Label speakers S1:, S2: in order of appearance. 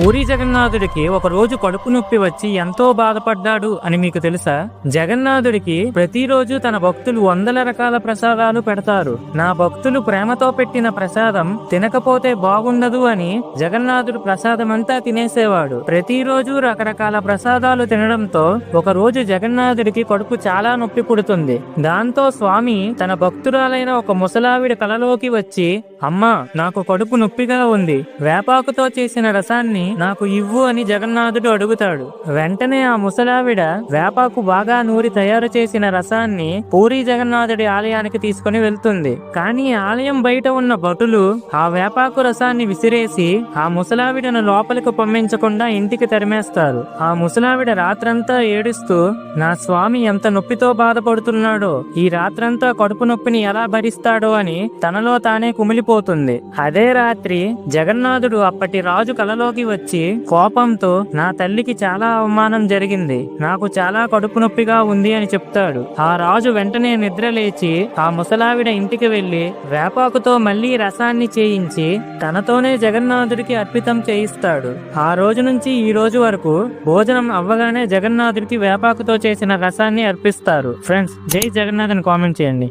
S1: పూరి జగన్నాథుడికి ఒక రోజు కడుపు నొప్పి వచ్చి ఎంతో బాధపడ్డాడు అని మీకు తెలుసా? జగన్నాథుడికి ప్రతిరోజు తన భక్తులు వందల రకాల ప్రసాదాలు పెడతారు. నా భక్తులు ప్రేమతో పెట్టిన ప్రసాదం తినకపోతే బాగుండదు అని జగన్నాథుడు ప్రసాదం అంతా తినేసేవాడు. ప్రతిరోజు రకరకాల ప్రసాదాలు తినడంతో ఒక రోజు జగన్నాథుడికి కడుపు చాలా నొప్పి పుడుతుంది. దాంతో స్వామి తన భక్తురాలైన ఒక ముసలావిడ కలలోకి వచ్చి, అమ్మా, నాకు కడుపు నొప్పిగా ఉంది, వేపాకుతో చేసిన రసాన్ని నాకు ఇవ్వు అని జగన్నాథుడు అడుగుతాడు. వెంటనే ఆ ముసలావిడ వేపాకు బాగా నూరి తయారు చేసిన రసాన్ని పూరి జగన్నాథుడి ఆలయానికి తీసుకుని వెళ్తుంది. కానీ ఆలయం బయట ఉన్న భటులు ఆ వేపాకు రసాన్ని విసిరేసి ఆ ముసలావిడను లోపలికి పంపించకుండా ఇంటికి తరిమేస్తారు. ఆ ముసలావిడ రాత్రంతా ఏడుస్తూ, నా స్వామి ఎంత నొప్పితో బాధపడుతున్నాడో, ఈ రాత్రంతా కడుపు నొప్పిని ఎలా భరిస్తాడో అని తనలో తానే కుమిలిపోతుంది. అదే రాత్రి జగన్నాథుడు అప్పటి రాజు కలలోకి వచ్చి కోపంతో, నా తల్లికి చాలా అవమానం జరిగింది, నాకు చాలా కడుపు నొప్పిగా ఉంది అని చెప్తాడు. ఆ రాజు వెంటనే నిద్ర లేచి ఆ ముసలావిడ ఇంటికి వెళ్లి వేపాకుతో మళ్లీ రసాన్ని చేయించి తనతోనే జగన్నాథుడికి అర్పితం చేయిస్తాడు. ఆ రోజు నుంచి ఈ రోజు వరకు భోజనం అవ్వగానే జగన్నాథుడికి వేపాకుతో చేసిన రసాన్ని అర్పిస్తారు. ఫ్రెండ్స్, జై జగన్నాథ్ అని కామెంట్ చేయండి.